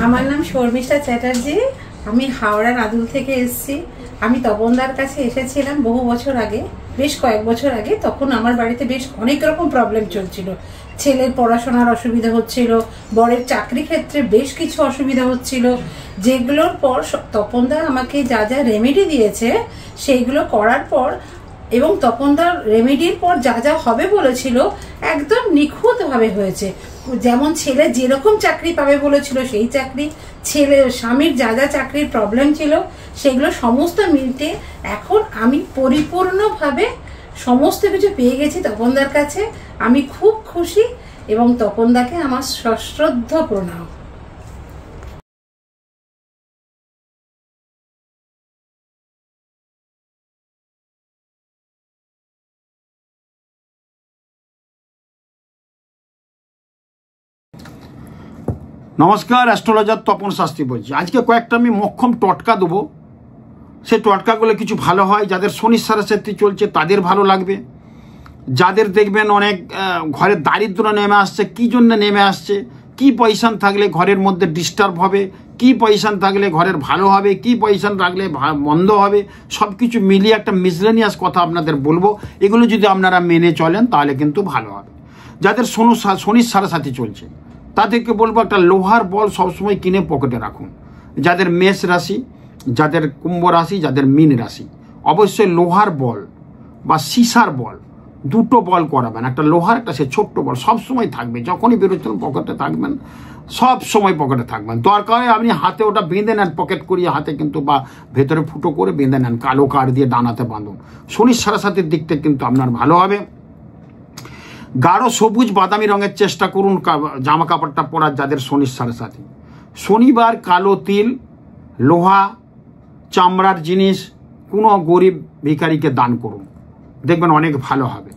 আমার নাম শর্মিষ্ঠা চ্যাটার্জি। আমি হাওড়ার আদুল থেকে এসেছি। আমি তপনদার কাছে এসেছিলাম বহু বছর আগে, বেশ কয়েক বছর আগে। তখন আমার বাড়িতে বেশ অনেক রকম প্রবলেম চলছিল। ছেলের পড়াশোনার অসুবিধা হচ্ছিল, বরের চাকরি ক্ষেত্রে বেশ কিছু অসুবিধা হচ্ছিল, যেগুলোর পর তপনদা আমাকে যা যা রেমেডি দিয়েছে সেইগুলো করার পর এবং তপনদার রেমেডির পর যা যা হবে বলেছিল একদম নিখুঁতভাবে হয়েছে। যেমন ছেলে যেরকম চাকরি পাবে বলেছিল সেই চাকরি, ছেলে স্বামীর যা যা চাকরির প্রবলেম ছিল সেগুলো সমস্ত মিলতে এখন আমি পরিপূর্ণভাবে সমস্ত কিছু পেয়ে গেছি তপনদার কাছে। আমি খুব খুশি এবং তপনদাকে আমার সশ্রদ্ধ প্রণাম। নমস্কার, অ্যাস্ট্রোলজার তপন শাস্ত্রী বলছি। আজকে কয়েকটা আমি মক্ষম টটকা দেবো। সেই টটকাগুলো কিছু ভালো হয়, যাদের শনির সাড়েসাতি চলছে তাদের ভালো লাগবে। যাদের দেখবেন অনেক ঘরের দারিদ্র নেমে আসছে, কী জন্য নেমে আসছে, কি পয়সান থাকলে ঘরের মধ্যে ডিস্টার্ব হবে, কি পয়সান থাকলে ঘরের ভালো হবে, কি পয়সান রাখলে মন্দ হবে, সব কিছু মিলিয়ে একটা মিসলেনিয়াস কথা আপনাদের বলবো। এগুলো যদি আপনারা মেনে চলেন তাহলে কিন্তু ভালো হবে। যাদের শনির সাড়েসাতি চলছে তাদেরকে বলবো একটা লোহার বল সবসময় কিনে পকেটে রাখুন। যাদের মেষ রাশি, যাদের কুম্ভ রাশি, যাদের মীন রাশি, অবশ্যই লোহার বল বা সীসার বল, দুটো বল করাবেন। একটা লোহার, একটা সে ছোট্ট বল সবসময় থাকবে। যখনই বেরোচ্ছেন পকেটে থাকবেন, সব সময় পকেটে থাকবেন। দরকার হয় আপনি হাতে ওটা বেঁধে নেন, পকেট করিয়ে হাতে কিন্তু বা ভেতরে ফুটো করে বেঁধে নেন, কালো কাঠ দিয়ে ডানাতে বাঁধুন। শনির সাড়েসাতির দিকটা কিন্তু আপনার ভালো হবে। গাঢ় সবুজ বাদামি রঙের চেষ্টা করুন জামা কাপড়টা পরার যাদের শনির সাড়েসাতি। শনিবার কালো তিল, লোহা, চামড়ার জিনিস কোনো গরিব ভিখারিকে দান করুন, দেখবেন অনেক ভালো হবে।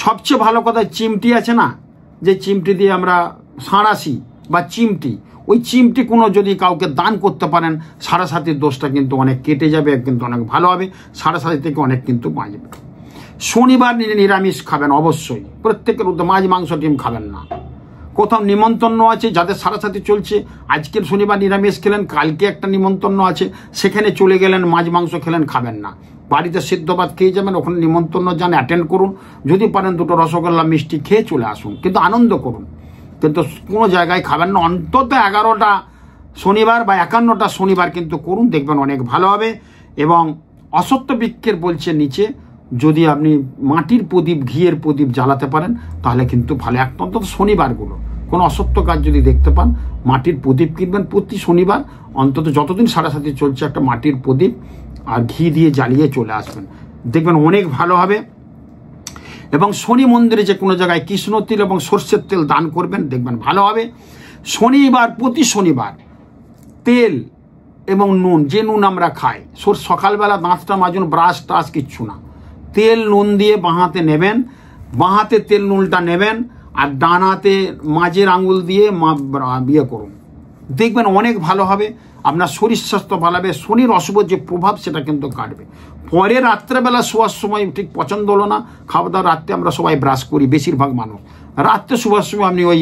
সবচেয়ে ভালো কথা, চিমটি আছে না, যে চিমটি দিয়ে আমরা সাঁড়াশি বা চিমটি, ওই চিমটি কোনো যদি কাউকে দান করতে পারেন, সাড়েসাতির দোষটা কিন্তু অনেক কেটে যাবে, কিন্তু অনেক ভালো হবে। সাড়েসাতি থেকে অনেক কিন্তু বাঁচবে। শনিবার নিরামিষ খাবেন অবশ্যই, প্রত্যেকের উদ্যোগ। মাছ মাংস ডিম খাবেন না। কোথাও নিমন্ত্রণ আছে, যাদের সাড়েসাতি চলছে আজকের শনিবার নিরামিষ খেলেন, কালকে একটা নিমন্ত্রণ আছে, সেখানে চলে গেলেন, মাছ মাংস খেলেন, খাবেন না। বাড়িতে সিদ্ধ ভাত খেয়ে যাবেন, ওখানে নিমন্ত্রণ যান, অ্যাটেন্ড করুন। যদি পারেন দুটো রসগোল্লা মিষ্টি খেয়ে চলে আসুন, কিন্তু আনন্দ করুন। কিন্তু কোনো জায়গায় খাবেন না। অন্তত 11টা শনিবার বা 51টা শনিবার কিন্তু করুন, দেখবেন অনেক ভালো হবে। এবং অসত্য বৃক্ষের বলছে নিচে যদি আপনি মাটির প্রদীপ, ঘিয়ের প্রদীপ জ্বালাতে পারেন তাহলে কিন্তু ভালো। একটা অন্তত শনিবারগুলো কোনো অসত্য কাজ যদি দেখতে পান, মাটির প্রদীপ কিনবেন প্রতি শনিবার, অন্তত যতদিন সাড়েসাতি চলছে একটা মাটির প্রদীপ আর ঘি দিয়ে জ্বালিয়ে চলে আসবেন, দেখবেন অনেক ভালো হবে। এবং শনি মন্দিরে যে কোনো জায়গায় কৃষ্ণ তেল এবং সর্ষের তেল দান করবেন, দেখবেন ভালো হবে। শনিবার, প্রতি শনিবার তেল এবং নুন, যে নুন আমরা খাই, সকালবেলা দাঁতটা মাজুন, ব্রাশ টাশ কিচ্ছু না, তেল নুন দিয়ে বাঁহাতে নেবেন, বাঁহাতে তেল নুনটা নেবেন আর ডান হাতে মাঝের আঙুল দিয়ে বিয়ে করুন, দেখবেন অনেক ভালো হবে। আপনার শরীর স্বাস্থ্য ভালো হবে। শনির অশুভ যে প্রভাব সেটা কিন্তু কাটবে। পরে রাত্রেবেলা শোয়ার সময় ঠিক পছন্দ হলো না, খাওয়া দাওয়া রাত্রে আমরা সবাই ব্রাশ করি, বেশিরভাগ মানুষ রাত্রে শোয়ার সময় আপনি ওই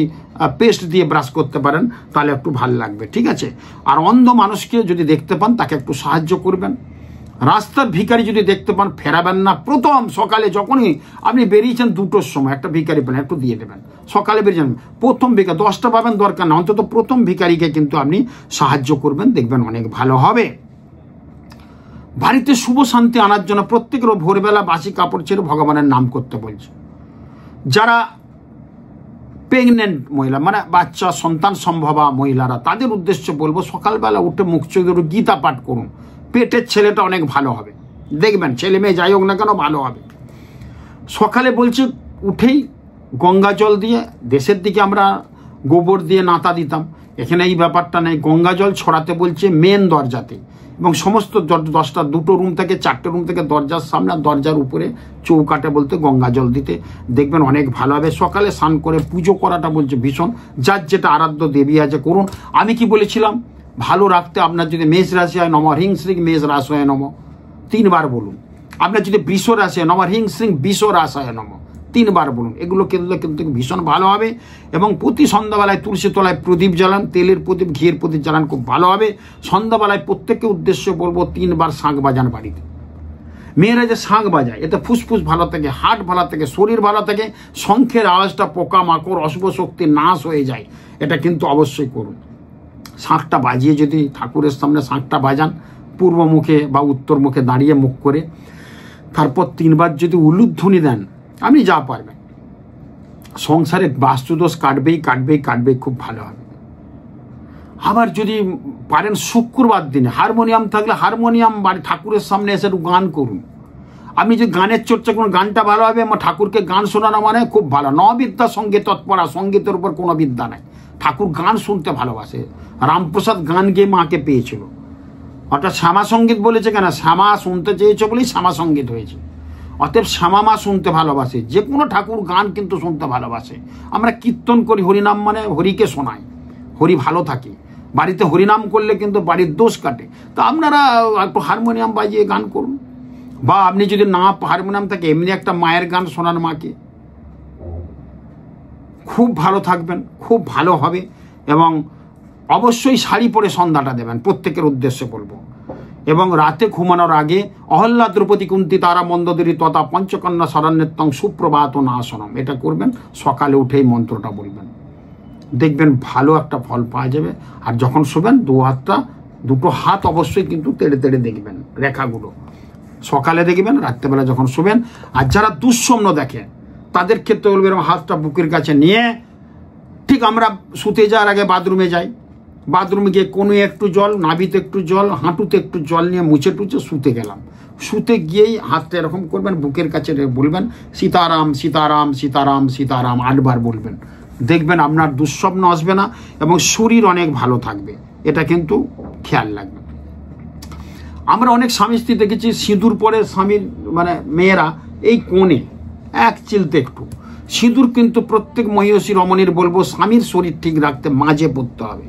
পেস্ট দিয়ে ব্রাশ করতে পারেন, তাহলে একটু ভালো লাগবে, ঠিক আছে। আর অন্ধ মানুষকে যদি দেখতে পান তাকে একটু সাহায্য করবেন। রাস্তার ভিখারি যদি দেখতে পান ফেরাবেন না। প্রথম সকালে যখনই আপনি বেরিয়েছেন 2টোর সময় একটা ভিখারি পেলেন, একটু দিয়ে দেবেন। সকালে বেরিয়ে যাবেন, প্রথম ভিখারি, 10টা পাবেন দরকার না, অন্তত প্রথম ভিখারিকে কিন্তু আপনি সাহায্য করবেন, দেখবেন অনেক ভালো হবে। বাড়িতে শুভ শান্তি আনার জন্য প্রত্যেকের ভোরবেলা বাসি কাপড় ছেড়ে ভগবানের নাম করতে বলছে। যারা প্রেগনেন্ট মহিলা, মানে বাচ্চা সন্তান সম্ভবা মহিলারা, তাদের উদ্দেশ্যে বলবো সকালবেলা উঠে মুখ চোখ ধরে গীতা পাঠ করুন, পেটের ছেলেটা অনেক ভালো হবে, দেখবেন ছেলে মেয়ে যাই হোক না কেন ভালো হবে। সকালে বলছে উঠেই গঙ্গা জল দিয়ে, দেশের দিকে আমরা গোবর দিয়ে নাতা দিতাম, এখানে এই ব্যাপারটা নেই। গঙ্গা জল ছড়াতে বলছে মেন দরজাতে, এবং সমস্ত 10টা 2টো রুম থেকে 4টে রুম থেকে দরজার সামনে, দরজার উপরে চৌকাটে বলতে গঙ্গা জল দিতে, দেখবেন অনেক ভালো হবে। সকালে স্নান করে পুজো করাটা বলছে ভীষণ, যার যেটা আরাধ্য দেবী আছে করুন। আমি কি বলেছিলাম, ভালো রাখতে আপনার যদি মেষ রাশি হয় নম হ্রিং শ্রীং মেষ রাশয় নম 3বার বলুন। আপনার যদি বৃষ রাশি হয় নম হ্রিং শ্রীং বৃষ রাশয় নম 3 বার বলুন। এগুলো কিন্তু ভীষণ ভালো হবে। এবং প্রতি সন্ধ্যাবেলায় তুলসী তলায় প্রদীপ জ্বালান, তেলের প্রদীপ, ঘিয়ের প্রদীপ জ্বালান, খুব ভালো হবে। সন্ধ্যাবেলায় প্রত্যেককে উদ্দেশ্য বলবো 3 বার শাঁখ বাজান বাড়িতে। মেয়েরা যে শাঁখ বাজায় এতে ফুসফুস ভালো থাকে, হার্ট ভালো থাকে, শরীর ভালো থাকে, শঙ্খের আওয়াজটা পোকামাকড় অশুভ শক্তি নাশ হয়ে যায়। এটা কিন্তু অবশ্যই করুন। শাঁখটা বাজিয়ে যদি ঠাকুরের সামনে শাঁখটা বাজান, পূর্ব মুখে বা উত্তর মুখে দাঁড়িয়ে মুখ করে, তারপর 3 বার যদি উলুধ্বনি দেন, আপনি যা পারবেন, সংসারে বাস্তুদোষ কাটবেই, খুব ভালো হবে। আবার যদি পারেন শুক্রবার দিনে হারমোনিয়াম থাকলে হারমোনিয়াম বাড়ি ঠাকুরের সামনে এসে একটু গান করুন। আপনি যে গানের চর্চা করুন, গানটা ভালো হবে। আমার ঠাকুরকে গান শোনানো মানে খুব ভালো। নবিদ্যা সঙ্গে তৎপরা, সঙ্গীতের উপর কোনো বিদ্যা নাই। ঠাকুর গান শুনতে ভালোবাসে। রামপ্রসাদ গান গেয়ে মাকে পেয়েছিল, অর্থাৎ শ্যামা সঙ্গীত বলেছে কেন, শ্যামা শুনতে চেয়েছে বলেই শ্যামা সঙ্গীত হয়েছে। অতএব শ্যামা মা শুনতে ভালোবাসে। যে কোনো ঠাকুর গান কিন্তু শুনতে ভালোবাসে। আমরা কীর্তন করি, হরিনাম মানে হরিকে শোনাই, হরি ভালো থাকে। বাড়িতে হরিনাম করলে কিন্তু বাড়ির দোষ কাটে। তো আপনারা একটু হারমোনিয়াম বাজিয়ে গান করুন, বা আপনি যদি না হারমোনিয়াম থাকে এমনি একটা মায়ের গান শোনান মাকে, খুব ভালো থাকবেন, খুব ভালো হবে। এবং অবশ্যই শাড়ি পরে সন্ধ্যাটা দেবেন, প্রত্যেকের উদ্দেশ্যে বলবো। এবং রাতে ঘুমানোর আগে অহল্লা দ্রৌপদী কুন্তি তারা মন্দোদরী তথা পঞ্চকন্যা শরণ্যত্বং সুপ্রভাত নাশনম, এটা করবেন। সকালে উঠেই মন্ত্রটা বলবেন, দেখবেন ভালো একটা ফল পাওয়া যাবে। আর যখন শোবেন দুটো হাত অবশ্যই কিন্তু তেড়ে তেড়ে দেখবেন রেখাগুলো, সকালে দেখবেন, রাত্রেবেলা যখন শোবেন। আর যারা দুঃস্বপ্ন দেখে তাদের ক্ষেত্রে বলবে এরকম হাতটা বুকের কাছে নিয়ে, ঠিক আমরা শুতে যাওয়ার আগে বাথরুমে যাই, বাথরুমে গিয়ে কোনো একটু জল, নাভিতে একটু জল, হাঁটুতে একটু জল নিয়ে মুছে টুচে শুতে গেলাম। শুতে গিয়েই হাতটা এরকম করবেন, বুকের কাছে বলবেন সীতারাম সীতারাম সীতারাম সীতারাম 8 বার বলবেন। দেখবেন আপনার দুঃস্বপ্ন আসবে না এবং শরীর অনেক ভালো থাকবে। এটা কিন্তু খেয়াল রাখবেন। আমরা অনেক স্বামী স্ত্রী দেখেছি সিঁদুর পরে স্বামীর মানে মেয়েরা এই কোণে এক চিলতে একটু সিঁদুর, কিন্তু প্রত্যেক মহিষী রমণীর বলবো স্বামীর শরীর ঠিক রাখতে মাঝে পড়তে হবে।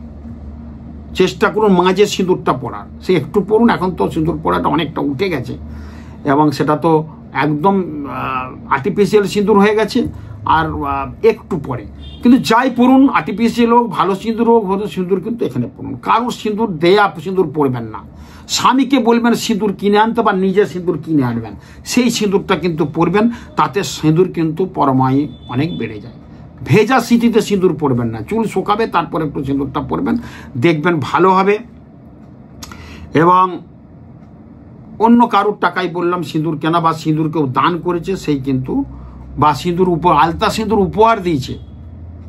চেষ্টা করুন মাঝে সিঁদুরটা পরার। সে একটু পড়ুন, এখন তো সিঁদুর পরাটা অনেকটা উঠে গেছে এবং সেটা তো একদম আর্টিফিশিয়াল সিঁদুর হয়ে গেছে। আর একটু পরে কিন্তু যাই পড়ুন, আর্টিফিশিয়াল হোক, ভালো সিঁদুর হোক, হয়তো সিঁদুর কিন্তু এখানে পড়ুন। কারোর সিঁদুর দেয়া সিঁদুর পড়বেন না। স্বামীকে বলবেন সিঁদুর কিনে আনতে, বা নিজে সিঁদুর কিনে আনবেন, সেই সিঁদুরটা কিন্তু পরবেন। তাতে সিঁদুর কিন্তু পরমায়ু অনেক বেড়ে যায়। ভেজা সিঁথিতে সিঁদুর পরবেন না, চুল শুকাবে তারপর একটু সিঁদুরটা পরবেন, দেখবেন ভালো হবে। এবং অন্য কারোর টাকায় বললাম সিঁদুর কেনা, বা সিঁদুর কেউ দান করেছে সেই কিন্তু, বা সিঁদুর আলতা সিঁদুর উপহার দিয়েছে,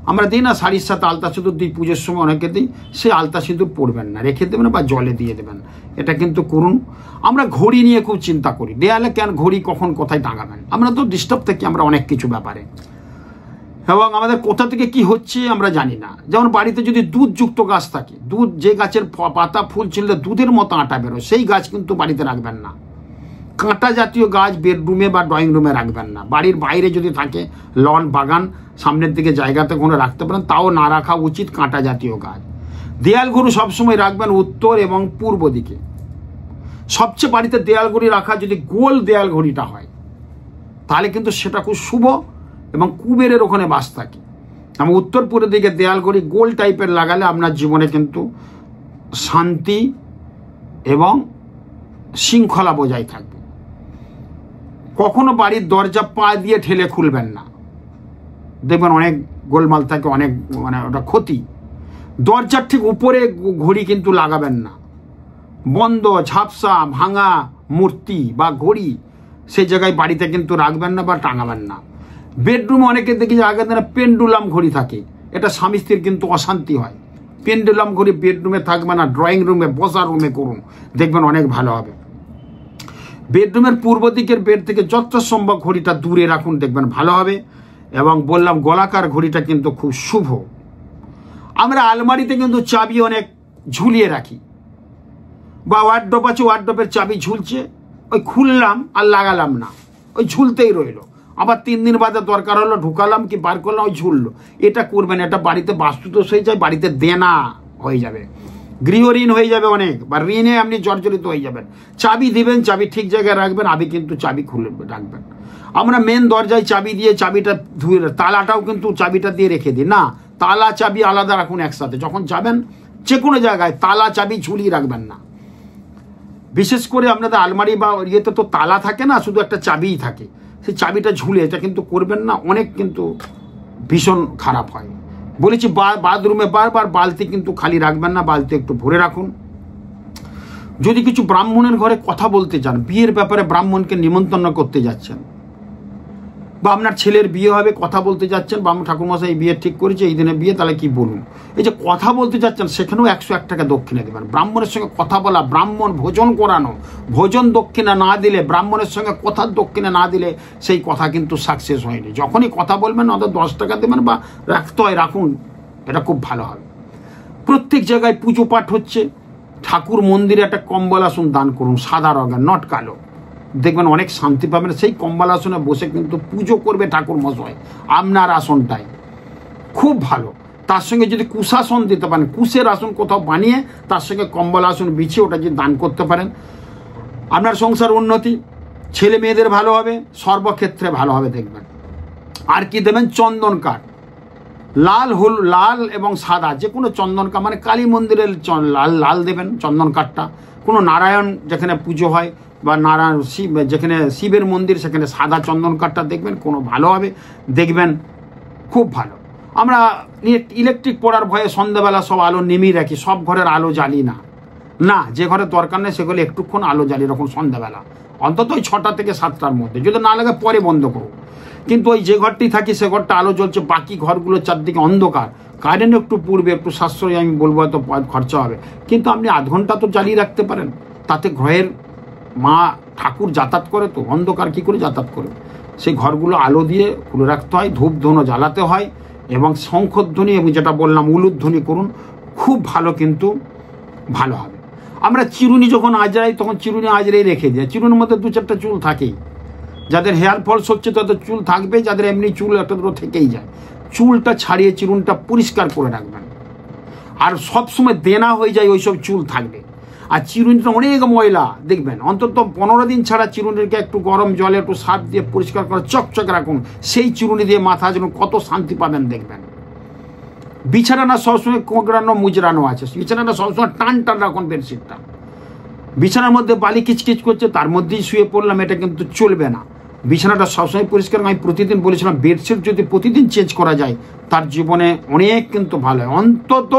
আমরা দিই না শাড়ির সাথে আলতা সিঁদুর দিই, পুজোর সময় অনেকে দিই, সেই আলতা সিঁদুর পরবেন না, রেখে দেবেন বা জলে দিয়ে দেবেন। এটা কিন্তু করুন। আমরা ঘড়ি নিয়ে খুব চিন্তা করি, দেয়ালে কেন ঘড়ি কখন কোথায় টাঙাবেন, আমরা তো ডিস্টার্ব থাকি আমরা অনেক কিছু ব্যাপারে, এবং আমাদের কোথা থেকে কি হচ্ছে আমরা জানি না। যেমন বাড়িতে যদি দুধযুক্ত গাছ থাকে, দুধ যে গাছের পাতা ফুল ছিললে দুধের মতো আটা বেরোয়, সেই গাছ কিন্তু বাড়িতে রাখবেন না। কাঁটা জাতীয় গাছ বেডরুমে বা ড্রয়িং রুমে রাখবেন না। বাড়ির বাইরে যদি থাকে লন বাগান সামনের দিকে জায়গাতে কোনো রাখতে পারেন, তাও না রাখা উচিত কাঁটা জাতীয় গাছ। দেয়াল ঘড়ি সবসময় রাখবেন উত্তর এবং পূর্ব দিকে। সবচেয়ে বাড়িতে দেয়াল ঘড়ি রাখা যদি গোল দেয়াল ঘড়িটা হয় তাহলে কিন্তু সেটা খুব শুভ এবং কুবেরের ওখানে বাস থাকে। এবং উত্তর পূর্বের দিকে দেয়াল ঘড়ি গোল টাইপের লাগালে আপনার জীবনে কিন্তু শান্তি এবং শৃঙ্খলা বজায় থাকবে। কখনো বাড়ির দরজা পা দিয়ে ঠেলে খুলবেন না, দেখবেন অনেক গোলমাল থাকে, অনেক মানে ওটা ক্ষতি। দরজার ঠিক উপরে ঘড়ি কিন্তু লাগাবেন না। বন্ধ, ঝাপসা, ভাঙা মূর্তি বা ঘড়ি সেই জায়গায় বাড়িতে কিন্তু রাখবেন না বা টাঙাবেন না। বেডরুমে অনেকে দেখি আগের দিনে পেন্ডুলাম ঘড়ি থাকে, এটা স্বামী স্ত্রীর কিন্তু অশান্তি হয়। পেন্ডুলাম ঘড়ি বেডরুমে থাকবে না, ড্রয়িং রুমে বসার রুমে করুন, দেখবেন অনেক ভালো হবে। বেডরুমের পূর্ব দিকের বেড থেকে যথাসম্ভব ঘড়িটা দূরে রাখুন, দেখবেন ভালো হবে। এবং বললাম গোলাকার ঘড়িটা কিন্তু খুব শুভ। আমরা আলমারিতে কিন্তু চাবি অনেক ঝুলিয়ে রাখি, বা ওয়ার্ডরোব আছে, ওয়ার্ডরোবের চাবি ঝুলছে, ওই খুললাম আর লাগালাম না, ওই ঝুলতেই রইলো। আবার 3 দিন বাদে দরকার হলো ঢুকালাম কি বার করলাম, ওই ঝুললো। এটা করবেন, এটা বাড়িতে বাস্তুদোষ হয়ে যায়, বাড়িতে দেনা হয়ে যাবে। গৃহঋণ হয়ে যাবে অনেক, বা ঋণে আপনি জর্জরিত হয়ে যাবেন। চাবি দিবেন, চাবি ঠিক জায়গায় রাখবেন, আপনি কিন্তু চাবি খুলে রাখবেন। আমরা মেন দরজায় চাবি দিয়ে চাবিটা ধুয়ে, তালাটাও কিন্তু চাবিটা দিয়ে রেখে দিই না, তালা চাবি আলাদা রাখুন একসাথে। যখন যাবেন যে কোনো জায়গায় তালা চাবি ঝুলিয়ে রাখবেন না। বিশেষ করে আপনাদের আলমারি বা ইয়েতে তো তালা থাকে না, শুধু একটা চাবিই থাকে, সেই চাবিটা ঝুলে এটা কিন্তু করবেন না, অনেক কিন্তু ভীষণ খারাপ হয়। বলেছি বাথরুমে বারবার বালতি কিন্তু খালি রাখবেন না, বালতি একটু ভরে রাখুন। যদি কিছু ব্রাহ্মণের ঘরে কথা বলতে চান, বিয়ের ব্যাপারে ব্রাহ্মণকে নিমন্ত্রণ করতে যাচ্ছেন, বা আপনার ছেলের বিয়ে হবে কথা বলতে যাচ্ছেন, বা আমার ঠাকুরমশাই এই বিয়ে ঠিক করেছে, এই দিনে বিয়ে, তাহলে কি বলুন, এই যে কথা বলতে যাচ্ছেন সেখানেও 101 টাকা দক্ষিণা দেবেন। ব্রাহ্মণের সঙ্গে কথা বলা, ব্রাহ্মণ ভোজন করানো, ভোজন দক্ষিণা না দিলে, ব্রাহ্মণের সঙ্গে কথার দক্ষিণা না দিলে সেই কথা কিন্তু সাকসেস হয়নি। যখনই কথা বলবেন অন্তত 10 টাকা দেবেন, বা রাখতে হয় রাখুন, এটা খুব ভালো হবে। প্রত্যেক জায়গায় পুজো পাঠ হচ্ছে, ঠাকুর মন্দিরে একটা কম্বল আসন দান করুন, সাদা রঙের, নট কালো, দেখবেন অনেক শান্তি পাবেন। সেই কম্বল আসনে বসে কিন্তু পুজো করবে ঠাকুর মশাই, আপনার আসনটাই খুব ভালো। তার সঙ্গে যদি কুশাসন দিতে পারেন, কুশের আসন কোথাও বানিয়ে তার সঙ্গে কম্বল আসন বিছিয়ে ওটা যদি দান করতে পারেন, আপনার সংসার উন্নতি, ছেলে মেয়েদের ভালো হবে, সর্বক্ষেত্রে ভালো হবে দেখবেন। আর কি দেবেন? চন্দন কাঠ, লাল এবং সাদা যে কোনো চন্দন কাঠ, মানে কালী মন্দিরের লাল দেবেন চন্দন কাঠটা। কোনো নারায়ণ যেখানে পুজো হয় বা নারায়ণ শিব যেখানে শিবের মন্দির সেখানে সাদা চন্দন কাঠটা দেখবেন, কোনো ভালো হবে দেখবেন, খুব ভালো। আমরা ইলেকট্রিক পড়ার ভয়ে সন্ধ্যাবেলা সব আলো নেমেই রাখি, সব ঘরের আলো জ্বালি না, না যে ঘরে দরকার নেই সেগুলো একটুক্ষণ আলো জ্বালিয়ে রাখুন সন্ধ্যাবেলা, অন্তত ওই 6টা থেকে 7টার মধ্যে, যদি না লাগে পরে বন্ধ করুন। কিন্তু ওই যে ঘরটি থাকি সে ঘরটা আলো জ্বলছে, বাকি ঘরগুলো চারদিকে অন্ধকার, কারেন্ট একটু পূর্বে একটু সাশ্রয়ী, আমি বলবো এত খরচা হবে, কিন্তু আপনি আধ ঘন্টা তো জ্বালিয়ে রাখতে পারেন, তাতে ঘরের মা ঠাকুর যাতায়াত করে, তো অন্ধকার কি করে যাতায়াত করে, সেই ঘরগুলো আলো দিয়ে খুলে রাখতে হয়, ধূপ ধুনো জ্বালাতে হয়, এবং শঙ্খধ্বনি এবং যেটা বললাম উলুধ্বনি করুন, খুব ভালো, কিন্তু ভালো হবে। আমরা চিরুনি যখন আজরাই তখন চিরুনি আজরাই রেখে দিই, চিরুনির মধ্যে 2-4টা চুল থাকেই, যাদের হেয়ার ফলস হচ্ছে তাদের চুল থাকবে, যাদের এমনি চুল একটা দুটো থেকেই যায়, চুলটা ছাড়িয়ে চিরুনিটা পরিষ্কার করে রাখবেন। আর সবসময় দেনা হয়ে যায় ওইসব চুল থাকবে। আর চিরুনিটা অনেক ময়লা দেখবেন, অন্তত 15 দিন ছাড়া চিরুনিকে একটু গরম জলে একটু সার্ফ দিয়ে পরিষ্কার করে চকচকে রাখুন, সেই চিরুনি দিয়ে মাথা যেন কত শান্তি পাবেন দেখবেন। বিছানাটা সবসময় কোঁকড়ানো মুজরানো আছে, বিছানাটা সবসময় টান টান রাখুন, বেডশিটটা। বিছানার মধ্যে বালি কিচকিচ করছে তার মধ্যেই শুয়ে পড়লাম, এটা কিন্তু চলবে না। বিছানাটা সবসময় পরিষ্কার। আমি প্রতিদিন বলেছিলাম বেডশিট যদি প্রতিদিন চেঞ্জ করা যায় তার জীবনে অনেক কিন্তু ভালো হয়, অন্তত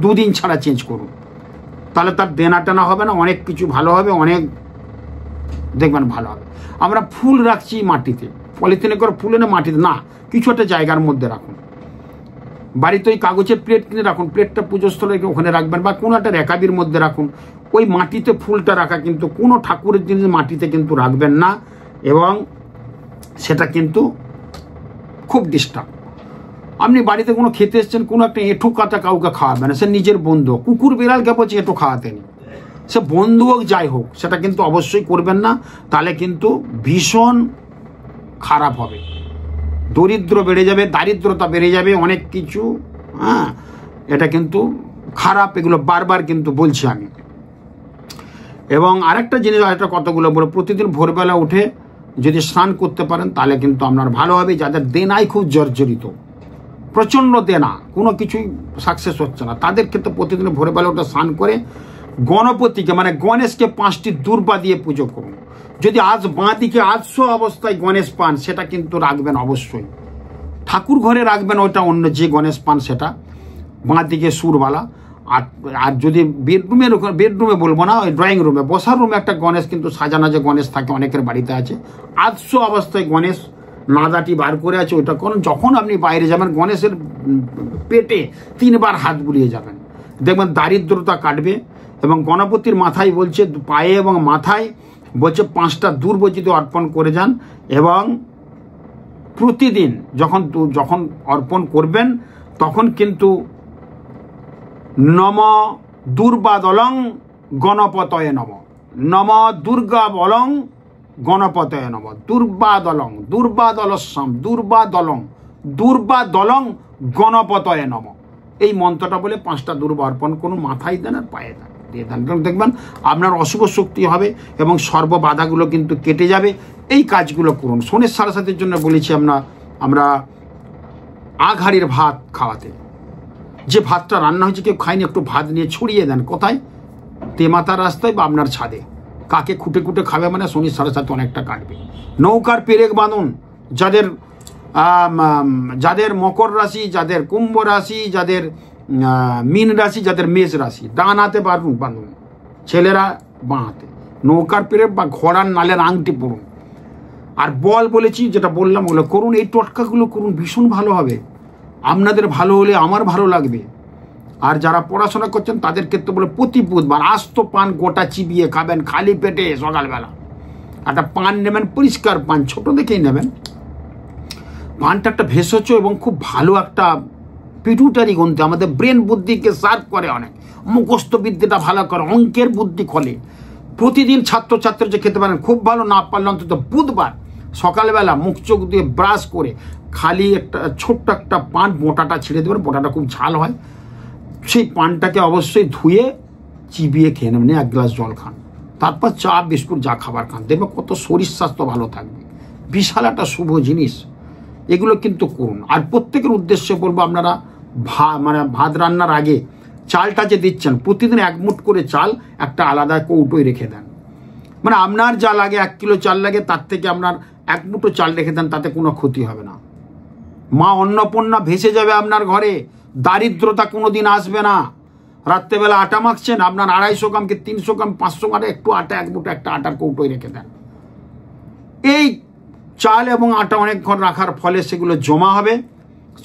2 দিন ছাড়া চেঞ্জ করুন, তাহলে তার দেনা টানা হবে না, অনেক কিছু ভালো হবে, অনেক দেখবেন ভালো হবে। আমরা ফুল রাখছি মাটিতে, পলিথিনে করে ফুল এনে মাটিতে না, কিছু একটা জায়গার মধ্যে রাখুন। বাড়িতে ওই কাগজের প্লেট কিনে রাখুন, প্লেটটা পুজোস্থলে ওখানে রাখবেন, বা কোনো একটা রেকাবির মধ্যে রাখুন। ওই মাটিতে ফুলটা রাখা, কিন্তু কোনো ঠাকুরের জিনিস মাটিতে কিন্তু রাখবেন না, এবং সেটা কিন্তু খুব ডিস্টার্ব। আপনি বাড়িতে কোনো খেতে এসছেন, কোনো একটা এঁঠো কাটা কাউকে খাওয়াবেন, সে নিজের বন্ধু, কুকুর বিড়ালকে বলছে এঁঠো খাওয়াতে নেই, সে বন্ধু হোক যাই হোক, সেটা কিন্তু অবশ্যই করবেন না, তাহলে কিন্তু ভীষণ খারাপ হবে, দরিদ্র বেড়ে যাবে, দারিদ্রতা বেড়ে যাবে, অনেক কিছু। হ্যাঁ, এটা কিন্তু খারাপ, এগুলো বারবার কিন্তু বলছি আমি। এবং আরেকটা জিনিস, আরেকটা কতগুলো বলে, প্রতিদিন ভোরবেলা উঠে যদি স্নান করতে পারেন তাহলে কিন্তু আপনার ভালো হবে। যাদের দেনায় খুব জর্জরিত, প্রচণ্ড দেনা, কোনো কিছুই সাকসেস হচ্ছে না, তাদের ক্ষেত্রে প্রতিদিন ভোরবেলা উঠে স্নান করে গণপতিকে মানে গণেশকে 5টি দূর্বা দিয়ে পুজো করুন। যদি আজ বাঁ দিকে 800 অবস্থায় গণেশ পান সেটা কিন্তু রাখবেন অবশ্যই, ঠাকুর ঘরে রাখবেন, ওটা অন্য যে গণেশ পান সেটা বাঁ দিকে সুরবালা। আর যদি বেডরুমে বলবো না, ওই ড্রয়িং রুমে বসার রুমে একটা গণেশ কিন্তু সাজানো যে গণেশ থাকে, অনেকের বাড়িতে আছে, 800 অবস্থায় গণেশ নাদাটি বার করে আছে, ওইটা করুন। যখন আপনি বাইরে যাবেন গণেশের পেটে 3 বার হাত বুলিয়ে যাবেন, দেখবেন দারিদ্রতা কাটবে। এবং গণপতির মাথায় বলছে, পায়ে এবং মাথায় বলছে 5টা দূর্ব যদি অর্পণ করে যান, এবং প্রতিদিন যখন অর্পণ করবেন তখন কিন্তু নম দুর্বাদলং গণপতয়ে নম, নম দুর্গা বলং গণপতয়ে নম, দুর্বাদলং দুর্বাদলস্যাম দুর্বাদলং দুর্বাদলং গণপতয়ে নম, এই মন্ত্রটা বলে 5টা দুর্বা অর্পণ করুন, মাথায় দেন আর পায়ে দেন, দিয়ে দেন, দেখবেন আপনার অশুভ শক্তি হবে এবং সর্ববাধাগুলো কিন্তু কেটে যাবে। এই কাজগুলো করুন। শনির সারাসাতির জন্য বলেছি আমরা আঘাড়ির ভাত খাওয়াতে, যে ভাতটা রান্না হয়েছে কেউ খায়নি, একটু ভাত নিয়ে ছড়িয়ে দেন। কোথায়? তেমাতার রাস্তায় বা আপনার ছাদে। কাকে খুঁটে খুঁটে খাবে মানে শনির সারাসাতি অনেকটা কাটবে। নৌকার পেরেক বাঁধুন, যাদের মকর রাশি, যাদের কুম্ভ রাশি, যাদের মীন রাশি, যাদের মেষ রাশি, ডান হাতে বাঁধুন, ছেলেরা বাঁ হাতে। নৌকার পেরেক বা ঘোড়ার নালের আংটি পরুন। আর বল বলেছি, যেটা বললাম ওগুলো করুন। এই টোটকাগুলো করুন, ভীষণ ভালো হবে। আপনাদের ভালো হলে আমার ভালো লাগবে। আর যারা পড়াশোনা করছেন তাদের ক্ষেত্রে বলে প্রতি বুধবার আস্ত পান গোটা চিবিয়ে খাবেন খালি পেটে সকালবেলা। একটা পান নেবেন, পরিষ্কার পান, ছোট দেখেই নেবেন। পানটা একটা ভেষজ এবং খুব ভালো একটা পিটুটারি গ্রন্থি, আমাদের ব্রেন বুদ্ধিকে সার্ভ করে, অনেক মুখস্থ বিদ্যাটা ভালো করে, অঙ্কের বুদ্ধি খোলে। প্রতিদিন ছাত্রছাত্রী যে খেতে পারেন খুব ভালো, না পারলে অন্তত বুধবার সকালবেলা মুখ চোখ দিয়ে ব্রাশ করে খালি একটা ছোট্ট একটা পান মোটাটা ছিঁড়ে দেবেন, মোটাটা খুব ঝাল হয়। সেই পানটাকে অবশ্যই ধুয়ে চিবিয়ে খেয়ে নেবেন, 1 গ্লাস জল খান, তারপর চা বিস্কুট যা খাবার খান, দেখবেন কত শরীর স্বাস্থ্য ভালো থাকবে। বিশাল একটা শুভ জিনিস, এগুলো কিন্তু করুন। আর প্রত্যেকের উদ্দেশ্যে বলবো, আপনারা ভাত রান্নার আগে চালটা যে দিচ্ছেন প্রতিদিন 1 মুঠ করে চাল একটা আলাদা কৌটোয় রেখে দেন। মানে আপনার যা লাগে 1 কিলো চাল লাগে, তার থেকে আপনার 1 মুঠো চাল রেখে দেন, তাতে কোনো ক্ষতি হবে না। মা অন্নপূর্ণা ভেসে যাবে আপনার ঘরে, দারিদ্রতা কোনোদিন আসবে না। রাত্রেবেলা আটা মাখছেন, আপনার 250 গ্রাম কি 300 গ্রাম 500 গ্রাম একটু আটা, 1 মুঠো একটা আটার কৌটোয় রেখে দেন। এই চাল এবং আটা অনেকক্ষণ রাখার ফলে সেগুলো জমা হবে।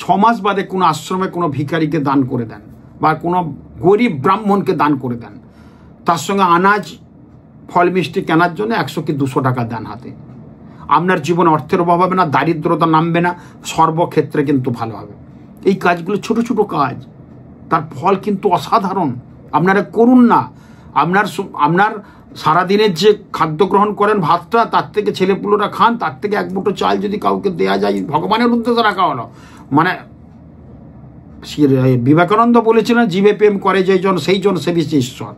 6 মাস বাদে কোনো আশ্রমে কোনো ভিখারিকে দান করে দেন বা কোনো গরিব ব্রাহ্মণকে দান করে দেন। তার সঙ্গে আনাজ ফল মিষ্টি কেনার জন্য 100 কি 200 টাকা দেন হাতে। আপনার জীবনে অর্থের অভাব হবে না, দারিদ্রতা নামবে না, সর্বক্ষেত্রে কিন্তু ভালো হবে। এই কাজগুলো ছোট ছোট কাজ, তার ফল কিন্তু অসাধারণ। আপনারা করুন না। আপনার সারাদিনের যে খাদ্য গ্রহণ করেন ভাতটা, তার থেকে ছেলেপুলোরা খান, তার থেকে 1 মুঠো চাল যদি কাউকে দেয়া যায়, ভগবানের উদ্দেশ্যে রাখা হলো। মানে বিবেকানন্দ বলেছিলেন, জীবে প্রেম করে যেজন সেই জন সেবিছে ঈশ্বর।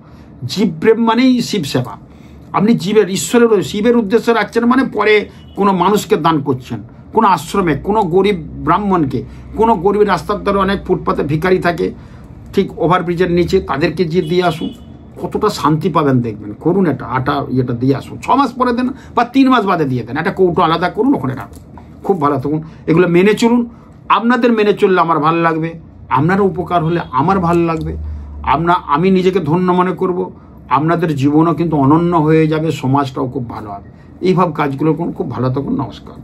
জীব প্রেম মানেই শিব সেবা। আপনি জীবের ঈশ্বরের শিবের উদ্দেশ্যে রাখছেন মানে পরে কোনো মানুষকে দান করছেন, কোনো আশ্রমে, কোনো গরিব ব্রাহ্মণকে, কোনো গরিব রাস্তার ধারে অনেক ফুটপাতে ভিখারি থাকে, ঠিক ওভারব্রিজের নিচে, তাদেরকে যে দিয়ে আসুন, কতটা শান্তি পাবেন দেখবেন। করুন এটা, আটা ইয়েটা দিয়ে আসুন। 6 মাস পরে দেন বা 3 মাস বাদে দিয়ে দেন, একটা কৌটো আলাদা করুন, ওখানে রাখুন, খুব ভালো থাকুন। এগুলো মেনে চলুন। আপনাদের মেনে চললে আমার ভালো লাগবে, আপনারও উপকার হলে আমার ভালো লাগবে। আমি নিজেকে ধন্য মনে করব, আপনাদের জীবনও কিন্তু অনন্য হয়ে যাবে, সমাজটাও খুব ভালো হবে। এইভাবে কাজগুলো করুন, খুব ভালো থাকুন। নমস্কার।